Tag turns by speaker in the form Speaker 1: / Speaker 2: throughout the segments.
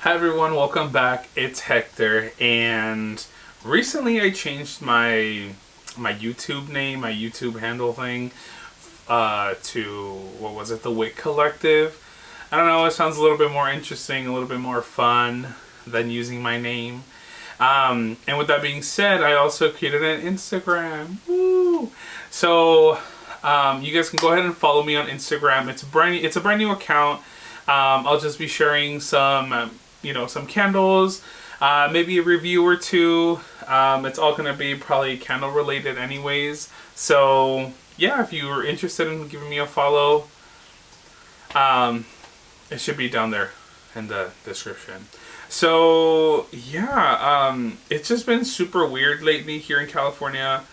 Speaker 1: Hi everyone, welcome back. It's Hector, and recently I changed my YouTube name, my YouTube handle thing, to what was it, the Wit Collective. I don't know. It sounds a little bit more interesting, a little bit more fun than using my name. And with that being said, I also created an Instagram. Woo! So you guys can go ahead and follow me on Instagram. It's a brand new account. I'll just be sharing some some candles, maybe a review or two. It's all gonna be probably candle related anyways. So yeah, if you are interested in giving me a follow, it should be down there in the description. So yeah, it's just been super weird lately here in California.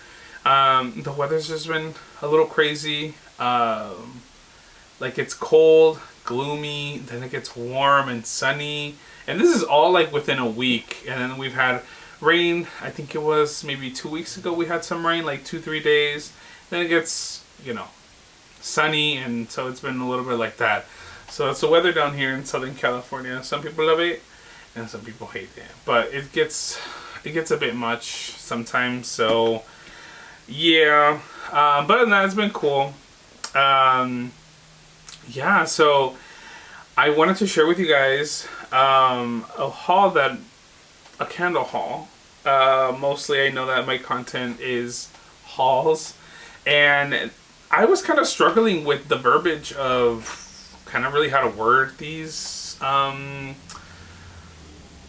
Speaker 1: The weather's just been a little crazy. Like it's cold, gloomy, then it gets warm and sunny. And this is all like within a week. And then we've had rain. I think it was maybe 2 weeks ago we had some rain, like 2-3 days. Then it gets, sunny, and so it's been a little bit like that. So it's the weather down here in Southern California. Some people love it and some people hate it. But it gets a bit much sometimes. So yeah. But other than that, it's been cool. Yeah, so I wanted to share with you guys a candle haul. Mostly I know that my content is hauls, and I was kind of struggling with the verbiage of kind of really how to word these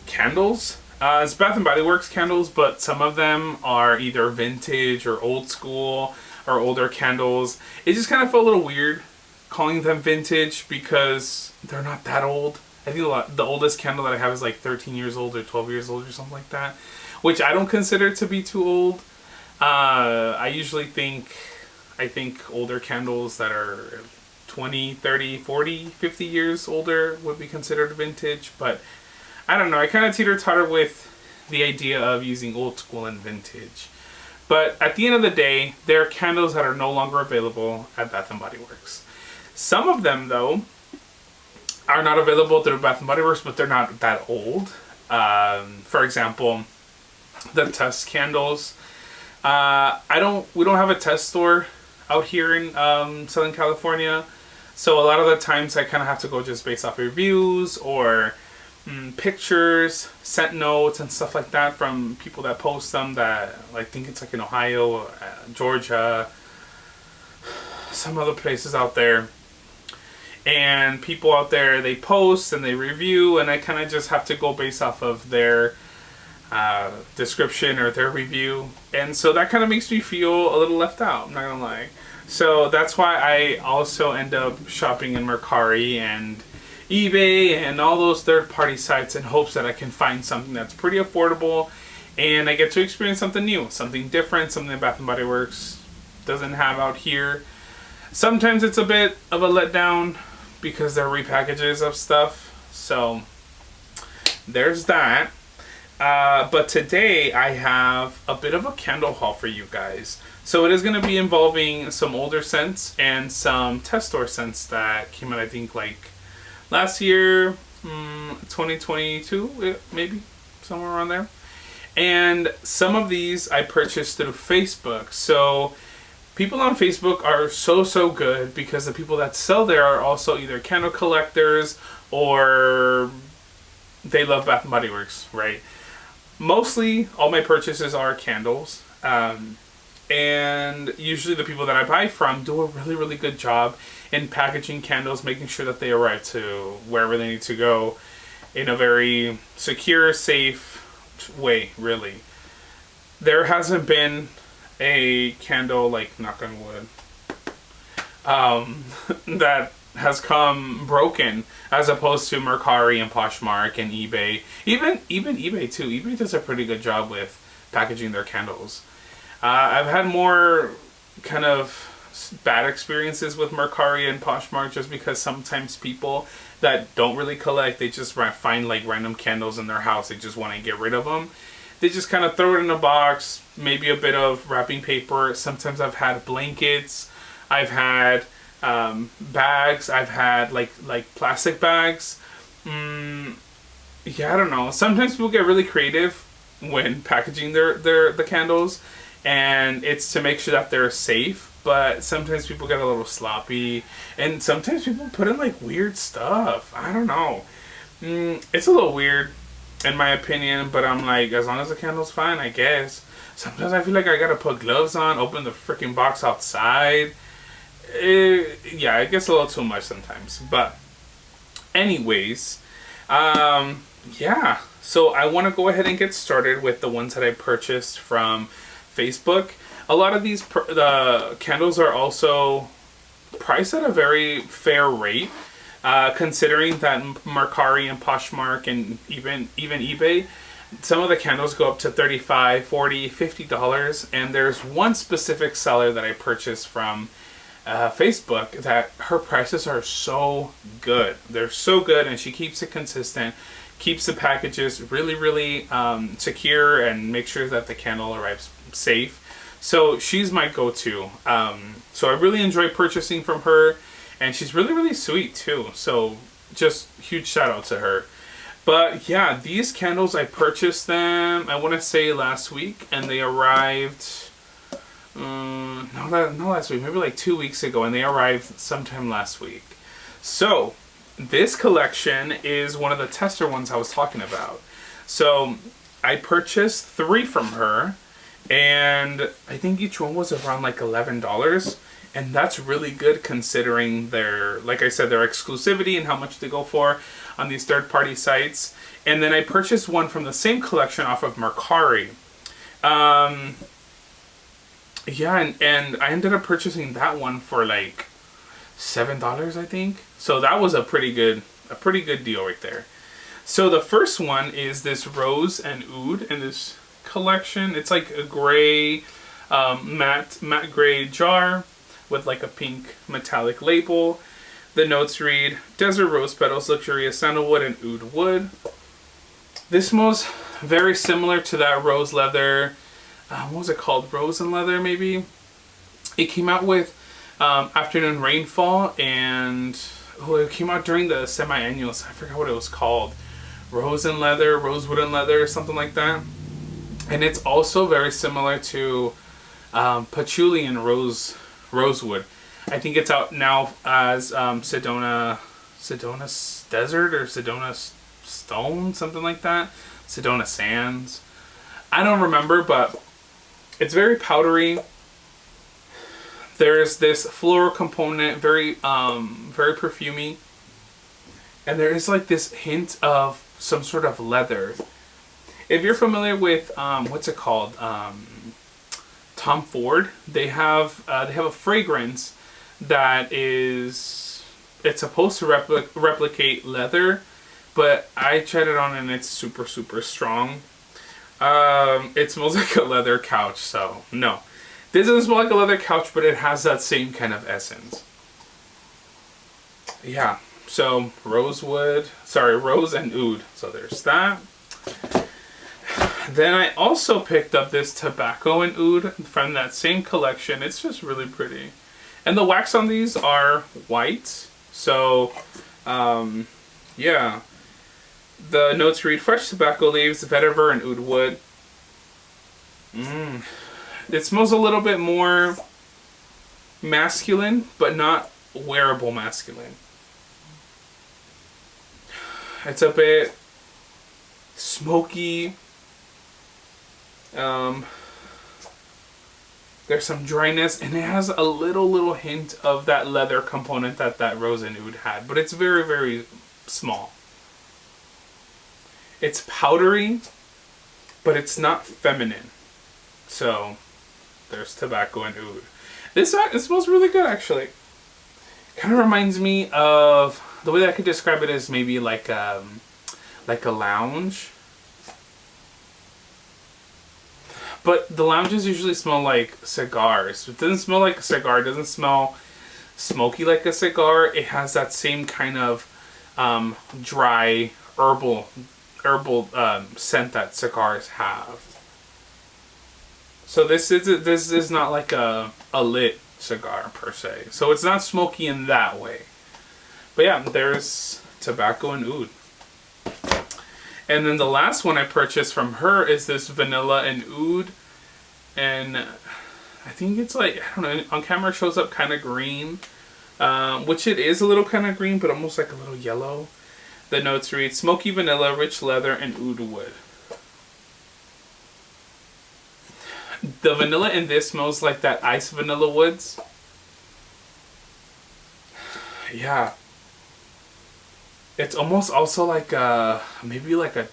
Speaker 1: candles. It's Bath and Body Works candles, but some of them are either vintage or old school or older candles. It just kind of felt a little weird calling them vintage because they're not that old. I think the oldest candle that I have is like 13 years old or 12 years old or something like that, which I don't consider to be too old. I usually think older candles that are 20, 30, 40, 50 years older would be considered vintage, but I don't know. I kind of teeter-totter with the idea of using old school and vintage. But at the end of the day, there are candles that are no longer available at Bath and Body Works. Some of them, though, are not available through Bath and Body Works, but they're not that old. For example, the test candles. We don't have a test store out here in Southern California, so a lot of the times I kind of have to go just based off reviews or pictures, sent notes, and stuff like that from people that post them. That I think it's like in Ohio, Georgia, some other places out there. And people out there, they post and they review, and I kind of just have to go based off of their description or their review. And so that kind of makes me feel a little left out, I'm not gonna lie. So that's why I also end up shopping in Mercari and eBay and all those third-party sites in hopes that I can find something that's pretty affordable and I get to experience something new, something different, something that Bath & Body Works doesn't have out here. Sometimes it's a bit of a letdown because they're repackages of stuff. So there's that. But today I have a bit of a candle haul for you guys. So it is going to be involving some older scents and some test store scents that came out, I think, like last year, 2022, maybe somewhere around there. And some of these I purchased through Facebook. So people on Facebook are so good because the people that sell there are also either candle collectors or they love Bath and Body Works, right? Mostly all my purchases are candles. And usually the people that I buy from do a really good job in packaging candles, making sure that they arrive to wherever they need to go in a very secure, safe way, really. There hasn't been a candle, like, knock on wood, that has come broken, as opposed to Mercari and Poshmark and eBay. Even eBay too. eBay does a pretty good job with packaging their candles. I've had more kind of bad experiences with Mercari and Poshmark just because sometimes people that don't really collect, they just find like random candles in their house. They just want to get rid of them. They just kind of throw it in a box, maybe a bit of wrapping paper. Sometimes I've had blankets. I've had bags. I've had like plastic bags. yeah, I don't know. Sometimes people get really creative when packaging the candles, and it's to make sure that they're safe. But sometimes people get a little sloppy, and sometimes people put in like weird stuff. I don't know. It's a little weird, in my opinion. But I'm like, as long as the candle's fine, I guess. Sometimes I feel like I gotta put gloves on, open the freaking box outside. Yeah, it gets a little too much sometimes. But anyways, yeah. So I want to go ahead and get started with the ones that I purchased from Facebook. A lot of these the candles are also priced at a very fair rate, considering that Mercari and Poshmark and even eBay, some of the candles go up to $35, $40, $50, and there's one specific seller that I purchased from Facebook that her prices are so good. They're so good, and she keeps it consistent, keeps the packages really, really secure, and make sure that the candle arrives safe. So she's my go-to. So I really enjoy purchasing from her, and she's really, really sweet too. So just huge shout out to her. But yeah, these candles, I purchased them, I want to say last week, and they arrived, not last week, maybe like 2 weeks ago, and they arrived sometime last week. So this collection is one of the tester ones I was talking about. So I purchased 3 from her, and I think each one was around like $11. And that's really good considering their, like I said, their exclusivity and how much they go for on these third-party sites. And then I purchased one from the same collection off of Mercari. Yeah, and I ended up purchasing that one for like $7, I think. So that was a pretty good deal right there. So the first one is this Rose and Oud in this collection. It's like a gray, matte gray jar with like a pink metallic label. The notes read, Desert Rose Petals, Luxurious Sandalwood, and Oud Wood. This smells very similar to that Rose Leather, what was it called? Rose and Leather, maybe? It came out with Afternoon Rainfall, and it came out during the semi-annuals. I forgot what it was called. Rose and Leather, Rosewood and Leather, something like that. And it's also very similar to Patchouli and Rosewood. I think it's out now as Sedona Desert or Sedona Stone, something like that. Sedona Sands. I don't remember, but it's very powdery. There's this floral component, very perfumey, and there is like this hint of some sort of leather. If you're familiar with what's it called, Tom Ford, they have a fragrance that it's supposed to replicate leather, but I tried it on and it's super, super strong. It smells like a leather couch, so no. This doesn't smell like a leather couch, but it has that same kind of essence. Yeah, so Rose and Oud. So there's that. Then I also picked up this Tobacco and Oud from that same collection. It's just really pretty. And the wax on these are white. So, yeah. The notes read, Fresh tobacco leaves, vetiver, and oud wood. It smells a little bit more masculine, but not wearable masculine. It's a bit smoky. There's some dryness, and it has a little hint of that leather component that Rose and Oud had, but it's very, very small. It's powdery, but it's not feminine. So there's Tobacco and Oud. It smells really good, actually. Kind of reminds me of, the way that I could describe it is maybe like a lounge. But the lounges usually smell like cigars. It doesn't smell like a cigar. It doesn't smell smoky like a cigar. It has that same kind of dry herbal scent that cigars have. So this is not like a lit cigar per se. So it's not smoky in that way. But yeah, there's Tobacco and Oud. And then the last one I purchased from her is this vanilla and oud. And I think it's like, I don't know, on camera it shows up kind of green. Which it is a little kind of green, but almost like a little yellow. The notes read, smoky vanilla, rich leather, and oud wood. The vanilla in this smells like that ice vanilla woods. Yeah. It's almost also like maybe like a,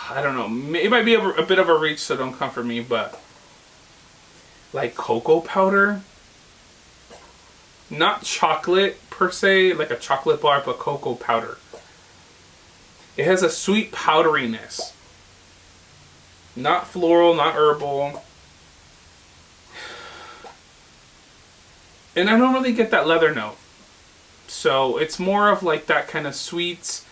Speaker 1: I don't know, it might be a bit of a reach, so don't come for me, but like cocoa powder. Not chocolate per se, like a chocolate bar, but cocoa powder. It has a sweet powderiness. Not floral, not herbal. And I don't really get that leather note. So it's more of like that kind of sweet,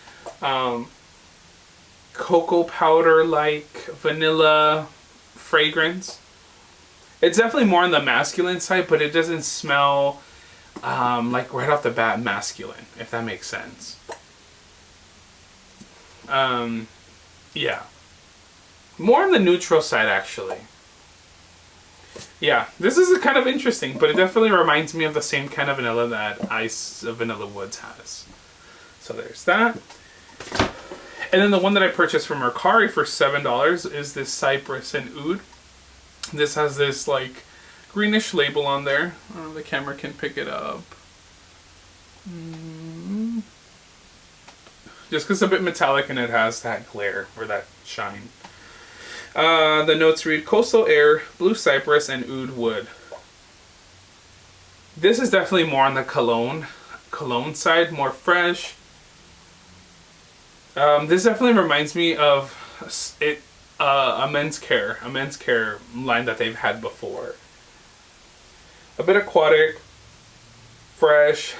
Speaker 1: cocoa powder like vanilla fragrance. It's definitely more on the masculine side, but it doesn't smell like right off the bat masculine, if that makes sense. Yeah. More on the neutral side, actually. Yeah, this is kind of interesting, but it definitely reminds me of the same kind of vanilla that Ice Vanilla Woods has. So there's that. And then the one that I purchased from Mercari for $7 is this Cypress Oud. This has this like greenish label on there. The camera can pick it up. Just because it's a bit metallic and it has that glare or that shine. The notes read coastal air, blue cypress, and oud wood. This is definitely more on the cologne side, more fresh. This definitely reminds me of a men's care line that they've had before. A bit aquatic, fresh,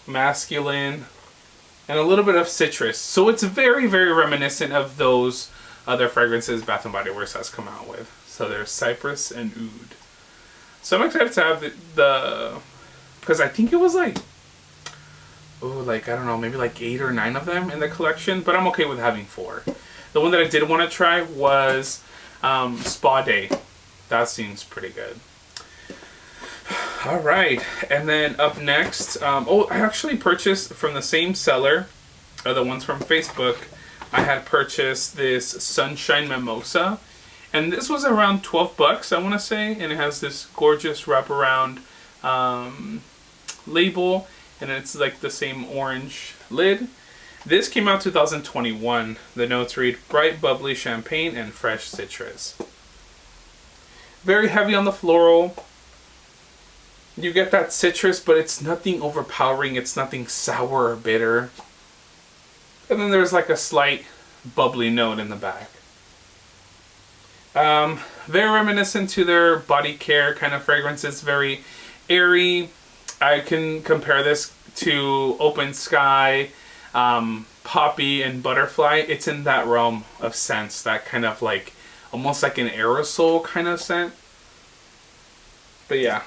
Speaker 1: masculine, and a little bit of citrus. So it's very, very reminiscent of those other fragrances Bath & Body Works has come out with. So there's Cypress and Oud. So I'm excited to have the because I think it was like, I don't know, maybe like 8 or 9 of them in the collection, but I'm okay with having 4. The one that I did want to try was Spa Day. That seems pretty good. Alright, and then up next, I actually purchased from the same seller, the ones from Facebook. I had purchased this Sunshine Mimosa, and this was around $12, I want to say, and it has this gorgeous wraparound label, and it's like the same orange lid. This came out 2021. The notes read bright, bubbly champagne and fresh citrus. Very heavy on the floral. You get that citrus, but it's nothing overpowering. It's nothing sour or bitter. And then there's like a slight bubbly note in the back. Very reminiscent to their body care kind of fragrances. Very airy. I can compare this to Open Sky, Poppy, and Butterfly. It's in that realm of scents. That kind of like, almost like an aerosol kind of scent. But yeah.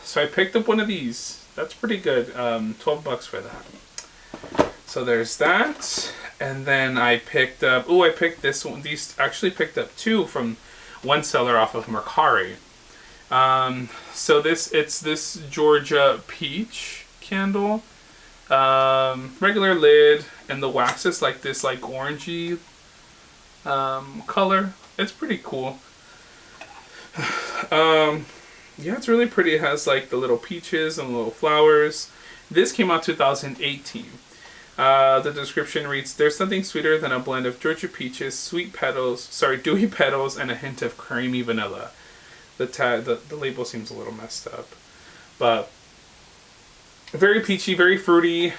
Speaker 1: So I picked up one of these. That's pretty good. $12 for that. So there's that. And then I picked up, I picked this one. Actually picked up 2 from one seller off of Mercari. So it's this Georgia Peach candle. Regular lid, and the wax is like this like orangey color. It's pretty cool. Yeah, it's really pretty. It has like the little peaches and little flowers. This came out 2018. The description reads, there's nothing sweeter than a blend of Georgia peaches, dewy petals, and a hint of creamy vanilla. The label seems a little messed up. But very peachy, very fruity,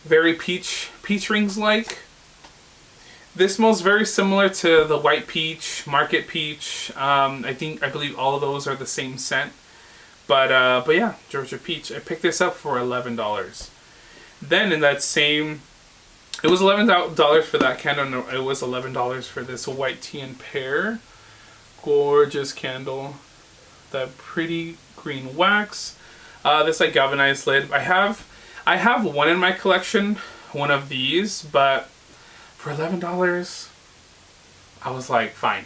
Speaker 1: very peach rings like. This smells very similar to the White Peach, Market Peach. I believe all of those are the same scent. But yeah, Georgia Peach. I picked this up for $11. Then in that same, it was $11 for that candle. No, it was $11 for this White Tea and Pear. Gorgeous candle. That pretty green wax. This like galvanized lid. I have one in my collection, one of these, but for $11, I was like, fine.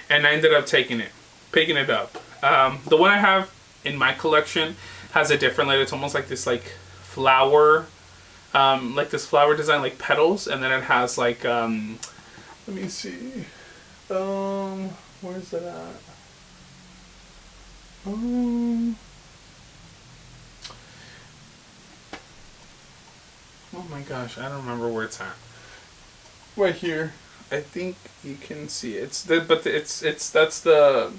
Speaker 1: And I ended up picking it up. The one I have in my collection has a different lid. It's almost like this like flower, like this flower design, like petals, and then it has like, let me see, where's it at? Oh my gosh, I don't remember where it's at. Right here. I think you can see it. That's the,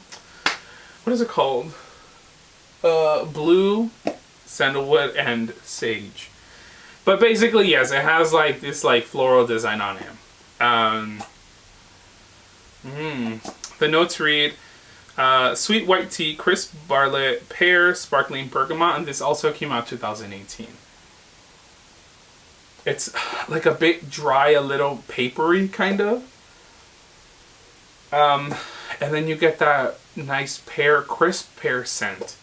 Speaker 1: what is it called? Blue, sandalwood, and sage. But basically, yes, it has like this like floral design on it. The notes read, sweet white tea, crisp barley, pear, sparkling bergamot, and this also came out 2018. It's like a bit dry, a little papery kind of. And then you get that nice pear, crisp pear scent.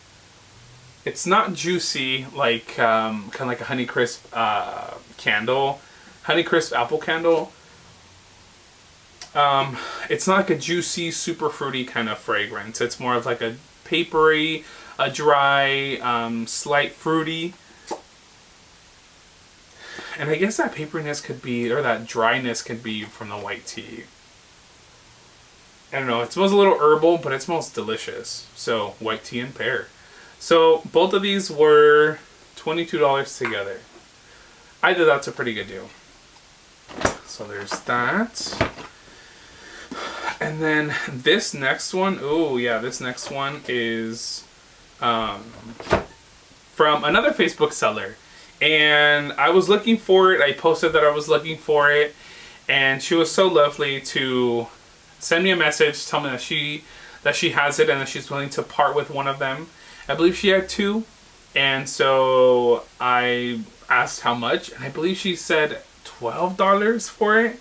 Speaker 1: It's not juicy like kind of like a Honeycrisp candle, Honeycrisp apple candle. It's not like a juicy, super fruity kind of fragrance. It's more of like a papery, a dry, slight fruity. And I guess that paperiness could be, or that dryness could be from the white tea. I don't know, it smells a little herbal, but it smells delicious. So, white tea and pear. So, both of these were $22 together. I think that's a pretty good deal. So there's that. And then this next one, oh yeah, this next one is from another Facebook seller. And I was looking for it. I posted that I was looking for it. And she was so lovely to send me a message, tell me that she has it and that she's willing to part with one of them. I believe she had two. And so I asked how much. And I believe she said $12 for it.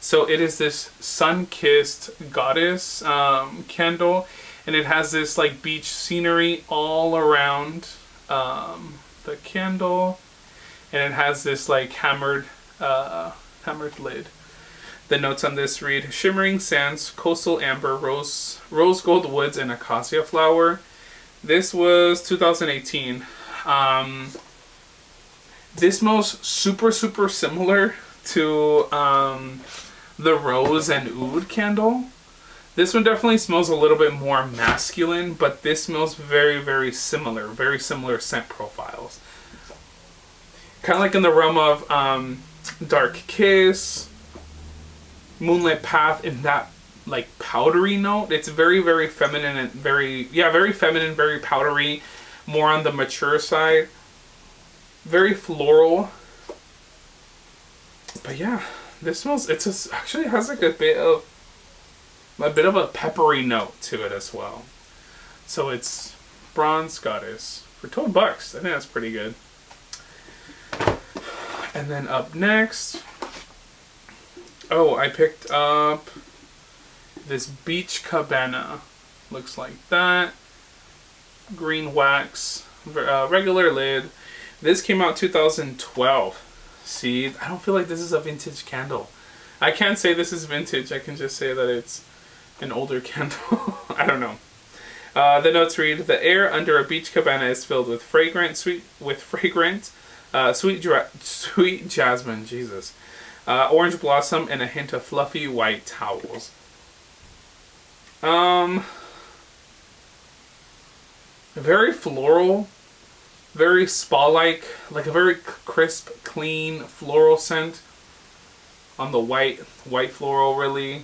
Speaker 1: So it is this Sunkissed Goddess candle. And it has this like beach scenery all around the candle. And it has this like hammered lid. The notes on this read, shimmering sands, coastal amber, rose gold woods, and acacia flower. This was 2018. This smells super similar to the rose and oud candle. This one definitely smells a little bit more masculine, but this smells very similar scent profiles. Kind of like in the realm of Dark Kiss, Moonlit Path, in that like powdery note. It's very feminine and very feminine, very powdery, more on the mature side. Very floral. But yeah, this smells, actually has like a bit of a peppery note to it as well. So it's Bronze Goddess for $12. I think that's pretty good. And then up next, oh, I picked up this Beach Cabana. Looks like that. Green wax, regular lid. This came out 2012. See, I don't feel like this is a vintage candle. I can't say this is vintage. I can just say that it's an older candle. I don't know. The notes read, the air under a beach cabana is filled with sweet jasmine, Jesus, orange blossom, and a hint of fluffy white towels. Very floral, very spa-like, like a very crisp, clean floral scent on the white floral, really.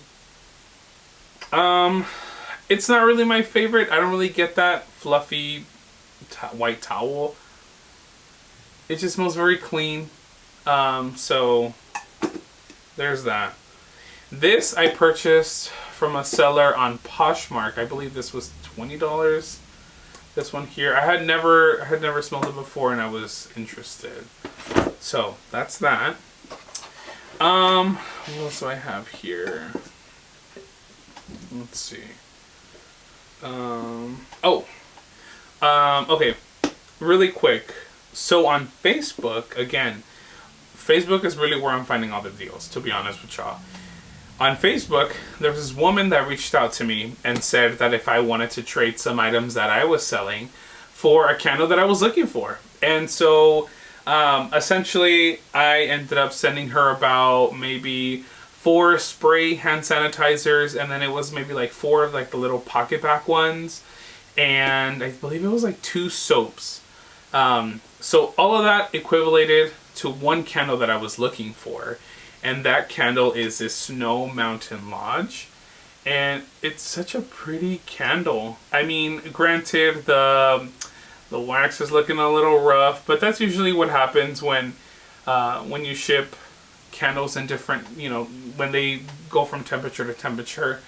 Speaker 1: It's not really my favorite. I don't really get that fluffy white towel. It just smells very clean. So there's that. This I purchased from a seller on Poshmark. I believe this was $20. This one here. I had never smelled it before and I was interested. So that's that. What else do I have here? Let's see. Okay. Really quick. So on Facebook, again, Facebook is really where I'm finding all the deals, to be honest with y'all. On Facebook, there was this woman that reached out to me and said that if I wanted to trade some items that I was selling for a candle that I was looking for. And so essentially I ended up sending her about maybe 4 spray hand sanitizers, and then it was maybe like 4 of like the little pocket back ones, and I believe it was like 2 soaps. So all of that equivalated to one candle that I was looking for, and that candle is this Snow Mountain Lodge, and it's such a pretty candle. I mean, granted, the wax is looking a little rough, but that's usually what happens when you ship candles in different, you know, when they go from temperature to temperature.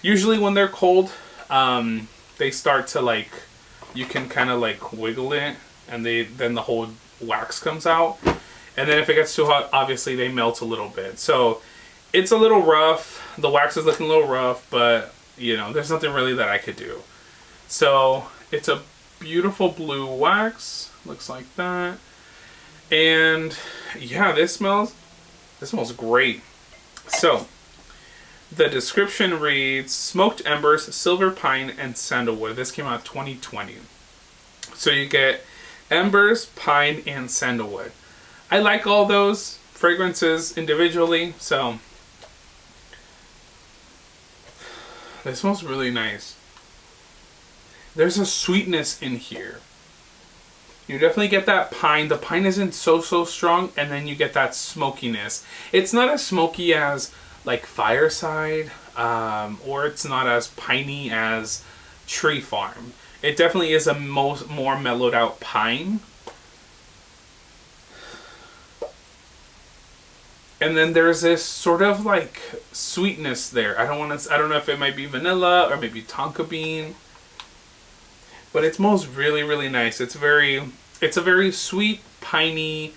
Speaker 1: Usually when they're cold, they start to like, you can kind of like wiggle it, and then the whole wax comes out. And then if it gets too hot, obviously they melt a little bit. So it's a little rough. The wax is looking a little rough, but you know, there's nothing really that I could do. So it's a beautiful blue wax, looks like that. And yeah, this smells great. So the description reads smoked embers, silver pine, and sandalwood. This came out 2020. So you get embers, pine, and sandalwood. I like all those fragrances individually, so this smells really nice. There's a sweetness in here. You definitely get that pine. The pine isn't so strong, and then you get that smokiness. It's not as smoky as like Fireside, or it's not as piney as Tree Farm. It definitely is a more mellowed out pine. And then there's this sort of like sweetness there. I don't know if it might be vanilla or maybe tonka bean. But it smells really, really nice. It's a very sweet, piney,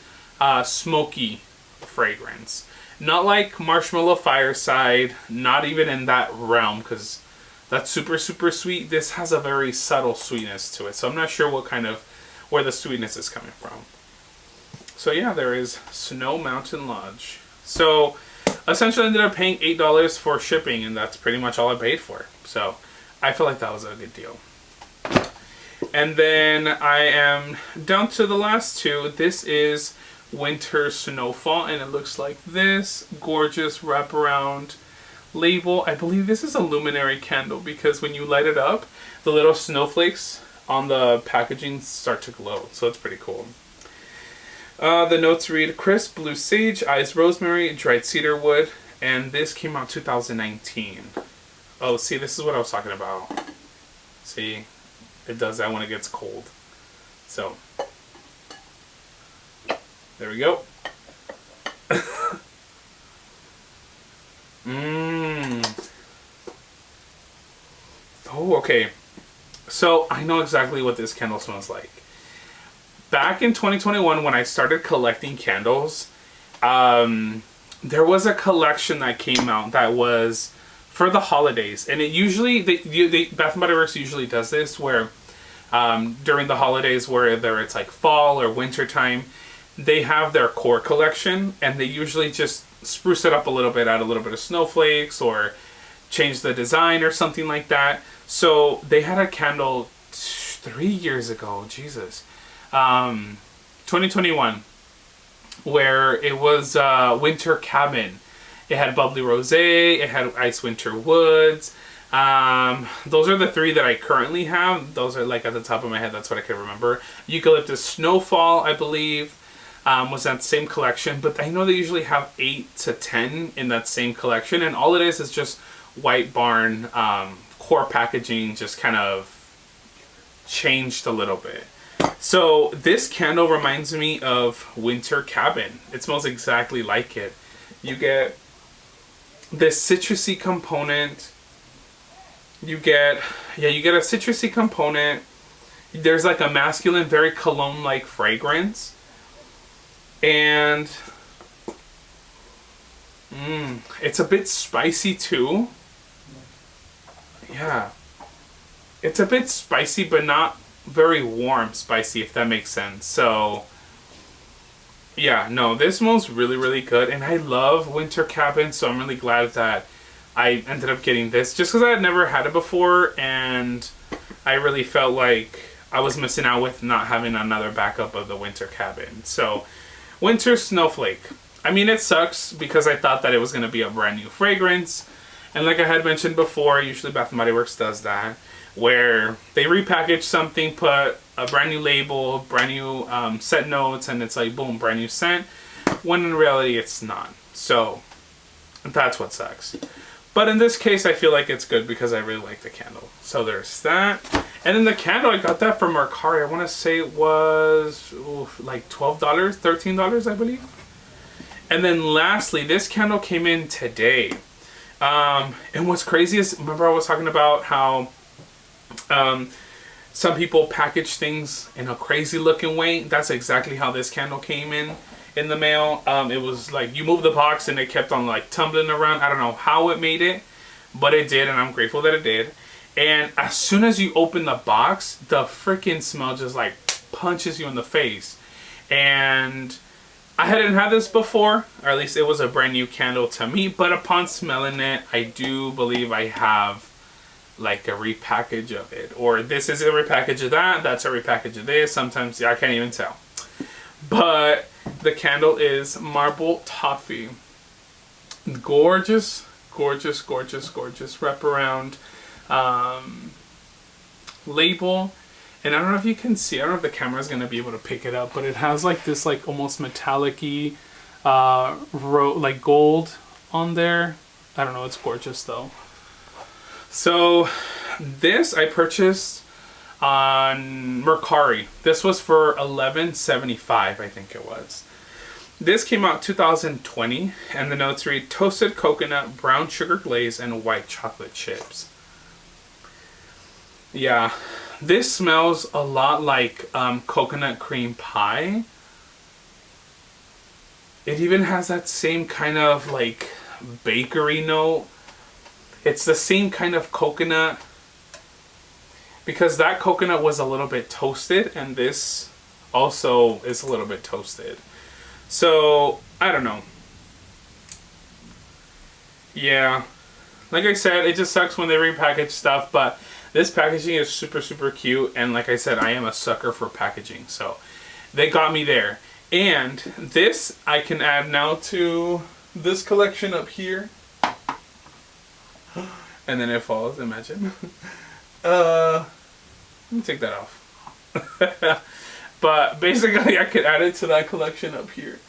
Speaker 1: smoky fragrance. Not like Marshmallow Fireside, not even in that realm, because that's super, super sweet. This has a very subtle sweetness to it. So I'm not sure where the sweetness is coming from. So yeah, there is Snow Mountain Lodge. So essentially I ended up paying $8 for shipping, and that's pretty much all I paid for. So I feel like that was a good deal. And then I am down to the last 2. This is Winter Snowfall, and it looks like this. Gorgeous wraparound label. I believe this is a luminary candle, because when you light it up, the little snowflakes on the packaging start to glow. So it's pretty cool. The notes read crisp blue sage, eyes rosemary, dried cedar wood, and this came out 2019. Oh, see, this is what I was talking about. See, it does that when it gets cold. So there we go. Oh, okay. So I know exactly what this candle smells like. Back in 2021, when I started collecting candles, there was a collection that came out that was for the holidays, and it usually Bath and Body Works usually does this where during the holidays, whether it's like fall or winter time, they have their core collection, and they usually just spruce it up a little bit, add a little bit of snowflakes or change the design or something like that. So they had a candle 3 years ago, Jesus, 2021, where it was Winter Cabin. It had bubbly rosé, it had ice winter woods. Those are the 3 that I currently have. Those are like at the top of my head, that's what I can remember. Eucalyptus Snowfall, I believe, was that same collection, but I know they usually have 8 to 10 in that same collection, and all it is just White Barn core packaging, just kind of changed a little bit. So this candle reminds me of Winter Cabin. It smells exactly like it. You get this citrusy component. You get a citrusy component. There's like a masculine, very cologne-like fragrance. And it's a bit spicy too. Yeah. It's a bit spicy, but not very warm spicy, if that makes sense. So Yeah, no, this smells really, really good. And I love winter cabin, so I'm really glad that I ended up getting this. Just because I had never had it before, and I really felt like I was missing out with not having another backup of the winter cabin. So, winter snowflake. I mean, it sucks because I thought that it was going to be a brand new fragrance. And like I had mentioned before, usually Bath & Body Works does that, where they repackage something, put a brand new label, brand new scent notes, and it's like, boom, brand new scent, when in reality it's not. So that's what sucks. But in this case, I feel like it's good because I really like the candle. So there's that. And then the candle, I got that from Mercari. I want to say it was like $12, $13, I believe. And then lastly, this candle came in today. And what's crazy is, remember I was talking about how some people package things in a crazy looking way? That's exactly how this candle came in the mail. It was like you move the box and it kept on like tumbling around. I don't know how it made it, but it did, and I'm grateful that it did. And as soon as you open the box, the freaking smell just like punches you in the face. And I hadn't had this before, or at least it was a brand new candle to me, but upon smelling it, I do believe I have like a repackage of it. Or this is a repackage of that, that's a repackage of this. Sometimes, yeah, I can't even tell. But the candle is Marble Toffee. Gorgeous, gorgeous, gorgeous, gorgeous wraparound label. And I don't know if you can see, I don't know if the camera is going to be able to pick it up, but it has like this like almost metallic-y like gold on there. I don't know, it's gorgeous though. So this I purchased on Mercari. This was for $11.75, I think it was. This came out 2020, and the notes read toasted coconut, brown sugar glaze, and white chocolate chips. Yeah, this smells a lot like coconut cream pie. It even has that same kind of like bakery note. It's the same kind of coconut, because that coconut was a little bit toasted, and this also is a little bit toasted. So, I don't know. Yeah, like I said, it just sucks when they repackage stuff, but this packaging is super, super cute, and like I said, I am a sucker for packaging, so they got me there. And this I can add now to this collection up here. And then it falls, imagine. Let me take that off. But basically I could add it to that collection up here.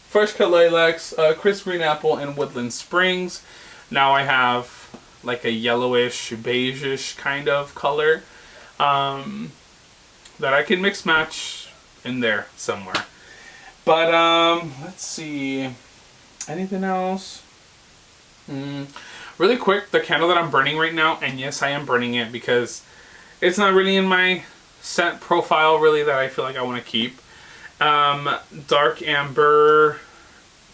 Speaker 1: Fresh cut lilacs, crisp green apple, and woodland springs. Now I have like a yellowish, beige-ish kind of color that I can mix match in there somewhere. But let's see, anything else? Really quick, the candle that I'm burning right now, and yes, I am burning it because it's not really in my scent profile really that I feel like I want to keep. Dark amber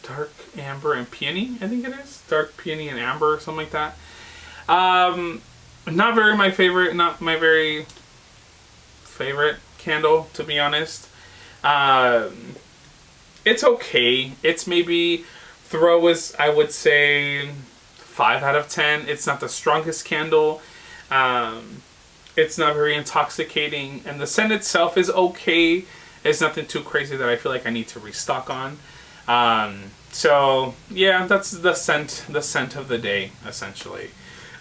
Speaker 1: and peony, I think it is. Dark peony and amber, something like that. Not very favorite candle, to be honest. It's okay. It's maybe throw is, I would say, 5 out of 10. It's not the strongest candle. It's not very intoxicating, and the scent itself is okay. It's nothing too crazy that I feel like I need to restock on. So yeah, that's the scent of the day, essentially.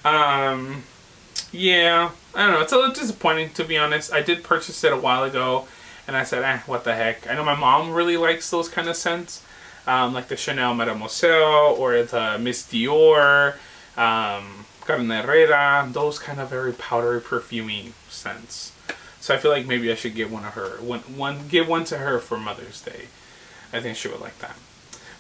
Speaker 1: Yeah, I don't know. It's a little disappointing, to be honest. I did purchase it a while ago, and I said, what the heck. I know my mom really likes those kind of scents, like the Chanel Mimosa or the Miss Dior, Carne, those kind of very powdery, perfumey scents. So I feel like maybe I should give one to her for Mother's Day. I think she would like that.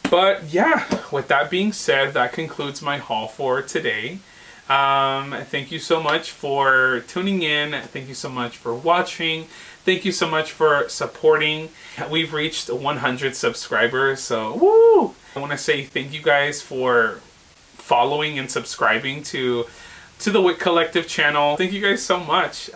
Speaker 1: But yeah, with that being said, that concludes my haul for today. Thank you so much for tuning in. Thank you so much for watching. Thank you so much for supporting. We've reached 100 subscribers, so woo! I want to say thank you guys for following and subscribing to the Wick Collective channel. Thank you guys so much.